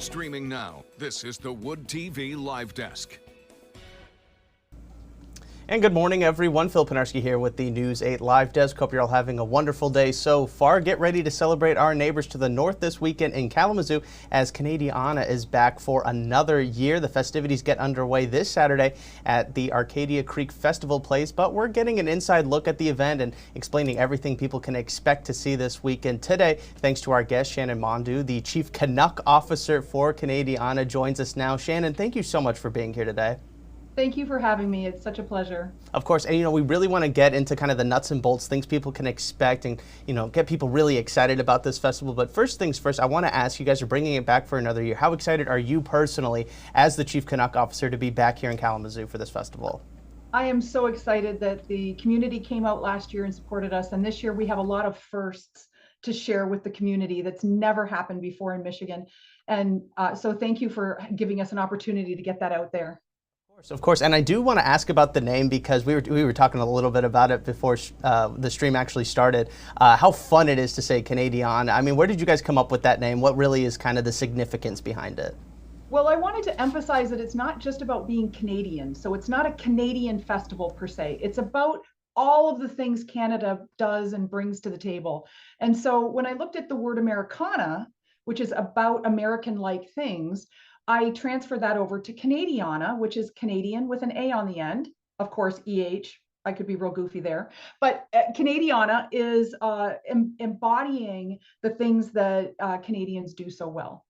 Streaming now, this is the Wood TV Live Desk. And good morning, everyone. Phil Pinarski here with the News 8 Live Desk. Hope you're all having a wonderful day so far. Get ready to celebrate our neighbors to the north this weekend in Kalamazoo as Canadiana is back for another year. The festivities get underway this Saturday at the Arcadia Creek Festival Place, but we're getting an inside look at the event and explaining everything people can expect to see this weekend today. Thanks to our guest, Shannon Mondu, the Chief Canuck Officer for Canadiana, joins us now. Shannon, thank you so much for being here today. Thank you for having me. It's such a pleasure. Of course, and we really want to get into kind of the nuts and bolts, things people can expect, and get people really excited about this festival. But first things first, I want to ask, you guys are bringing it back for another year. How excited are you personally, as the Chief Canuck Officer, to be back here in Kalamazoo for this festival? I am so excited that the community came out last year and supported us, and this year we have a lot of firsts to share with the community that's never happened before in Michigan. And so thank you for giving us an opportunity to get that out there. Of course, and I do want to ask about the name because we were talking a little bit about it before the stream actually started. How fun it is to say Canadiana. I mean, where did you guys come up with that name? What really is kind of the significance behind it? Well, I wanted to emphasize that it's not just about being Canadian. So it's not a Canadian festival per se. It's about all of the things Canada does and brings to the table. And so when I looked at the word Americana, which is about American-like things, I transferred that over to Canadiana, which is Canadian with an A on the end. Of course, EH, I could be real goofy there. But Canadiana is embodying the things that Canadians do so well.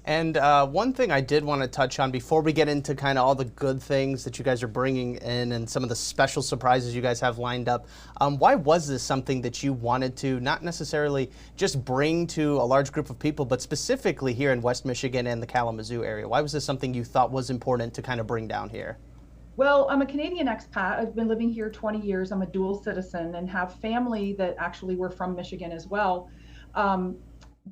And one thing I did want to touch on before we get into kind of all the good things that you guys are bringing in and some of the special surprises you guys have lined up, why was this something that you wanted to not necessarily just bring to a large group of people, but specifically here in West Michigan and the Kalamazoo area? Why was this something you thought was important to kind of bring down here? Well, I'm a Canadian expat. I've been living here 20 years. I'm a dual citizen and have family that actually were from Michigan as well.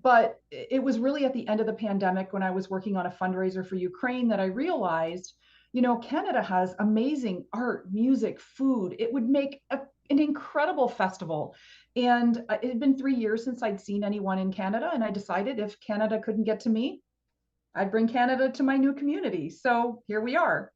But it was really at the end of the pandemic when I was working on a fundraiser for Ukraine that I realized, Canada has amazing art, music, food. It would make an incredible festival. And it had been 3 years since I'd seen anyone in Canada. And I decided if Canada couldn't get to me, I'd bring Canada to my new community. So here we are.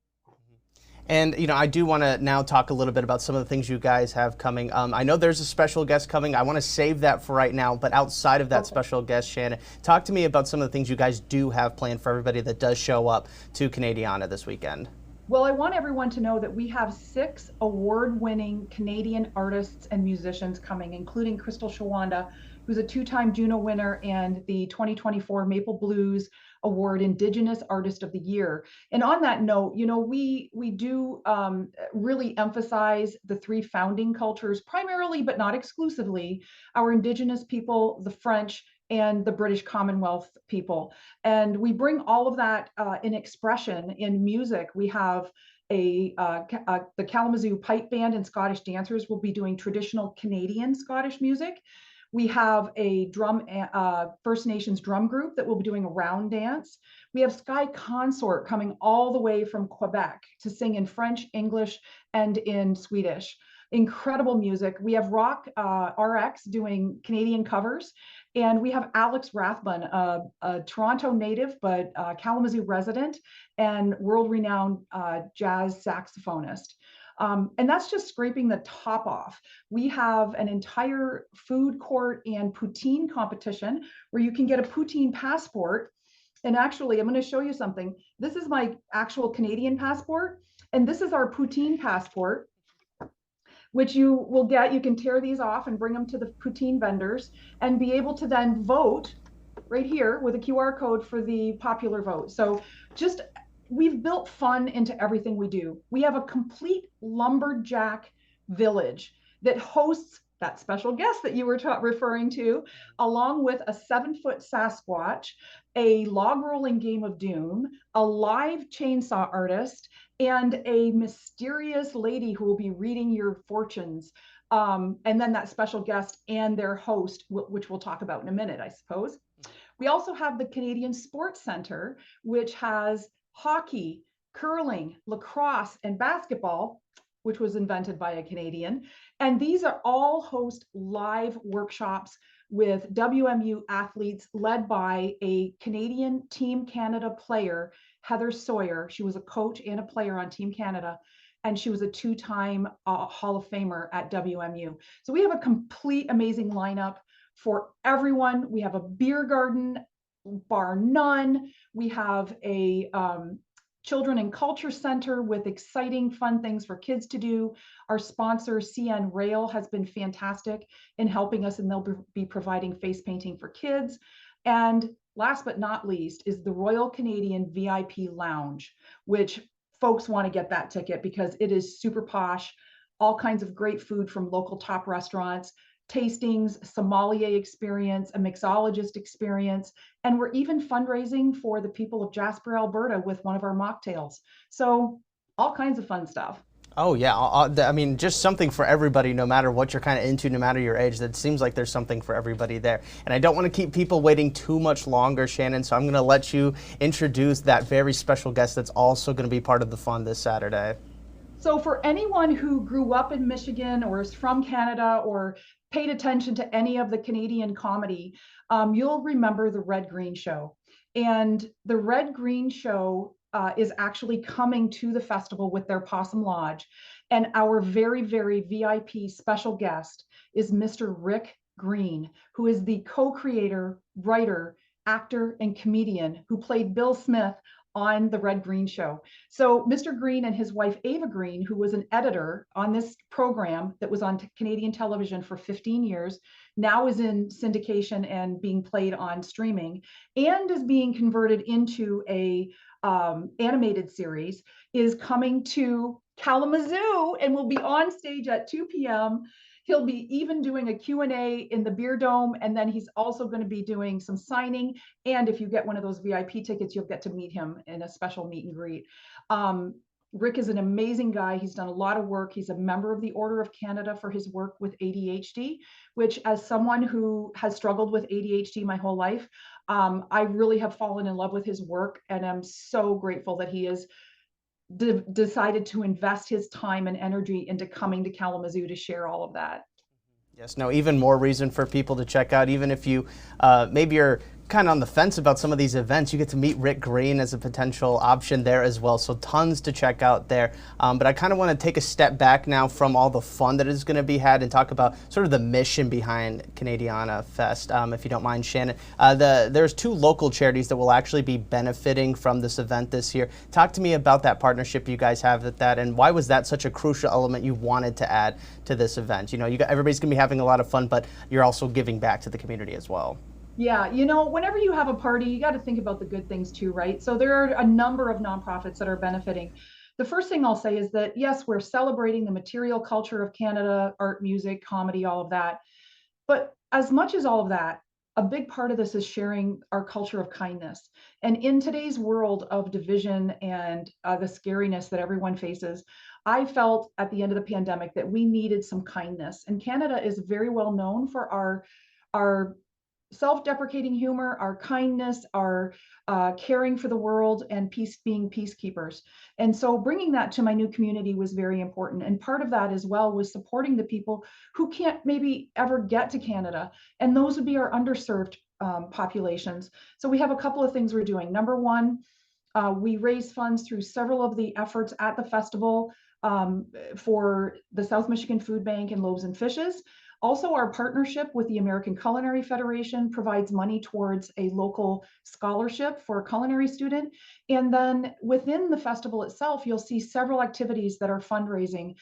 And, I do want to now talk a little bit about some of the things you guys have coming. I know there's a special guest coming. I want to save that for right now. But outside of that special guest, Shannon, talk to me about some of the things you guys do have planned for everybody that does show up to Canadiana this weekend. Well, I want everyone to know that we have 6 award-winning Canadian artists and musicians coming, including Crystal Shawanda, who's a 2-time Juno winner and the 2024 Maple Blues Award Indigenous Artist of the Year. And on that note, we do really emphasize the 3 founding cultures, primarily but not exclusively, our Indigenous people, the French, and the British Commonwealth people. And we bring all of that in expression in music. We have the Kalamazoo Pipe Band and Scottish dancers will be doing traditional Canadian Scottish music. We have a First Nations drum group that will be doing a round dance. We have Sky Consort coming all the way from Quebec to sing in French, English, and in Swedish. Incredible music. We have Rock RX doing Canadian covers. And we have Alex Rathbun, a Toronto native, but Kalamazoo resident and world-renowned jazz saxophonist. And that's just scraping the top off. We have an entire food court and poutine competition where you can get a poutine passport. And actually, I'm going to show you something. This is my actual Canadian passport, and this is our poutine passport, which you will get. You can tear these off and bring them to the poutine vendors and be able to then vote right here with a QR code for the popular vote. So we've built fun into everything we do. We have a complete lumberjack village that hosts that special guest that you were referring to, along with a 7-foot Sasquatch, a log rolling game of doom, a live chainsaw artist, and a mysterious lady who will be reading your fortunes. And then that special guest and their host, which we'll talk about in a minute, I suppose. We also have the Canadian Sports Center, which has hockey, curling, lacrosse, and basketball, which was invented by a Canadian. And these are all host live workshops with WMU athletes led by a Canadian Team Canada player, Heather Sawyer. She was a coach and a player on Team Canada, and she was a two-time Hall of Famer at WMU. So we have a complete amazing lineup for everyone. We have a beer garden, bar none. We have a Children and Culture Center with exciting, fun things for kids to do. Our sponsor, CN Rail, has been fantastic in helping us, and they'll be providing face painting for kids. And last but not least is the Royal Canadian VIP Lounge, which folks want to get that ticket because it is super posh, all kinds of great food from local top restaurants, tastings, sommelier experience, a mixologist experience, and we're even fundraising for the people of Jasper, Alberta with one of our mocktails. So all kinds of fun stuff. Oh yeah, I mean, just something for everybody, no matter what you're kind of into, no matter your age. That seems like there's something for everybody there. And I don't want to keep people waiting too much longer, Shannon, so I'm going to let you introduce that very special guest that's also going to be part of the fun this Saturday. So for anyone who grew up in Michigan or is from Canada or paid attention to any of the Canadian comedy, you'll remember the Red Green Show. And the Red Green Show is actually coming to the festival with their Possum Lodge. And our very, very VIP special guest is Mr. Rick Green, who is the co-creator, writer, actor, and comedian who played Bill Smith on the Red Green Show. So Mr. Green and his wife Ava Green, who was an editor on this program that was on Canadian television for 15 years, now is in syndication and being played on streaming, and is being converted into a animated series, is coming to Kalamazoo and will be on stage at 2 p.m. He'll be even doing a Q&A in the Beer Dome, and then he's also going to be doing some signing. And if you get one of those VIP tickets, you'll get to meet him in a special meet and greet. Rick is an amazing guy. He's done a lot of work. He's a member of the Order of Canada for his work with ADHD, which, as someone who has struggled with ADHD my whole life, I really have fallen in love with his work, and I'm so grateful that he has decided to invest his time and energy into coming to Kalamazoo to share all of that. Yes, no, even more reason for people to check out, even if you maybe you're kind of on the fence about some of these events, you get to meet Rick Green as a potential option there as well. So tons to check out there. But I kind of want to take a step back now from all the fun that is going to be had and talk about sort of the mission behind Canadiana Fest, if you don't mind, Shannon. There's two local charities that will actually be benefiting from this event this year. Talk to me about that partnership you guys have with that, and why was that such a crucial element you wanted to add to this event? You know, everybody's going to be having a lot of fun, but you're also giving back to the community as well. Yeah, whenever you have a party, you got to think about the good things too, right? So there are a number of nonprofits that are benefiting. The first thing I'll say is that, yes, we're celebrating the material culture of Canada, art, music, comedy, all of that. But as much as all of that, a big part of this is sharing our culture of kindness. And in today's world of division and the scariness that everyone faces, I felt at the end of the pandemic that we needed some kindness. And Canada is very well known for our self-deprecating humor, our kindness, our caring for the world, and being peacekeepers. And so bringing that to my new community was very important. And part of that as well was supporting the people who can't maybe ever get to Canada. And those would be our underserved populations. So we have a couple of things we're doing. Number one, we raise funds through several of the efforts at the festival for the South Michigan Food Bank and Loaves and Fishes. Also, our partnership with the American Culinary Federation provides money towards a local scholarship for a culinary student. And then within the festival itself, you'll see several activities that are fundraising.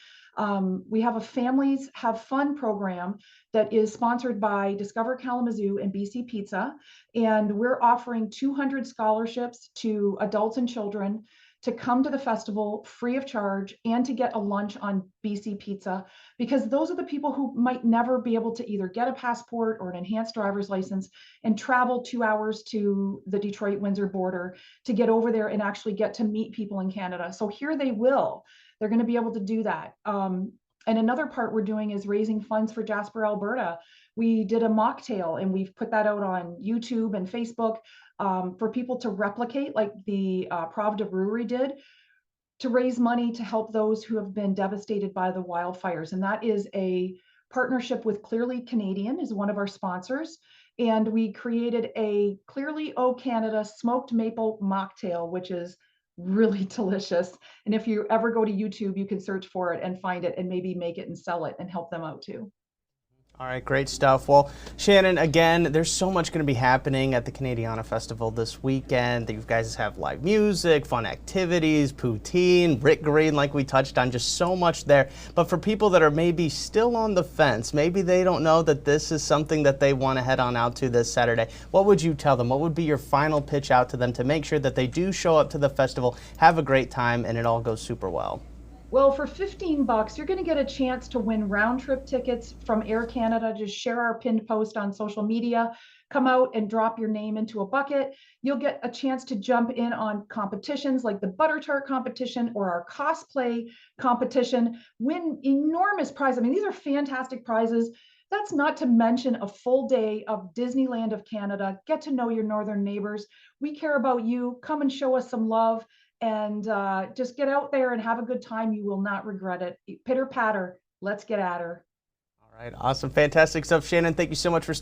We have a Families Have Fun program that is sponsored by Discover Kalamazoo and BC Pizza. And we're offering 200 scholarships to adults and children to come to the festival free of charge and to get a lunch on BC Pizza, because those are the people who might never be able to either get a passport or an enhanced driver's license and travel 2 hours to the Detroit-Windsor border to get over there and actually get to meet people in Canada. So here they will. They're going to be able to do that. And another part we're doing is raising funds for Jasper, Alberta. We did a mocktail and we've put that out on YouTube and Facebook for people to replicate, like the Pravda Brewery did, to raise money to help those who have been devastated by the wildfires. And that is a partnership with Clearly Canadian is one of our sponsors. And we created a Clearly O Canada smoked maple mocktail, which is really delicious. And if you ever go to YouTube, you can search for it and find it and maybe make it and sell it and help them out too. All right, great stuff. Well, Shannon, again, there's so much going to be happening at the Canadiana Festival this weekend. You guys have live music, fun activities, poutine, Rick Green, like we touched on, just so much there. But for people that are maybe still on the fence, maybe they don't know that this is something that they want to head on out to this Saturday, what would you tell them? What would be your final pitch out to them to make sure that they do show up to the festival, have a great time, and it all goes super well? Well, for $15, you're going to get a chance to win round trip tickets from Air Canada. Just share our pinned post on social media. Come out and drop your name into a bucket. You'll get a chance to jump in on competitions like the Butter Tart competition or our cosplay competition. Win enormous prizes. I mean, these are fantastic prizes. That's not to mention a full day of Disneyland of Canada. Get to know your northern neighbors. We care about you. Come and show us some love. And just get out there and have a good time. You will not regret it. Pitter patter. Let's get at her. All right, awesome, fantastic stuff. Shannon, thank you so much for stopping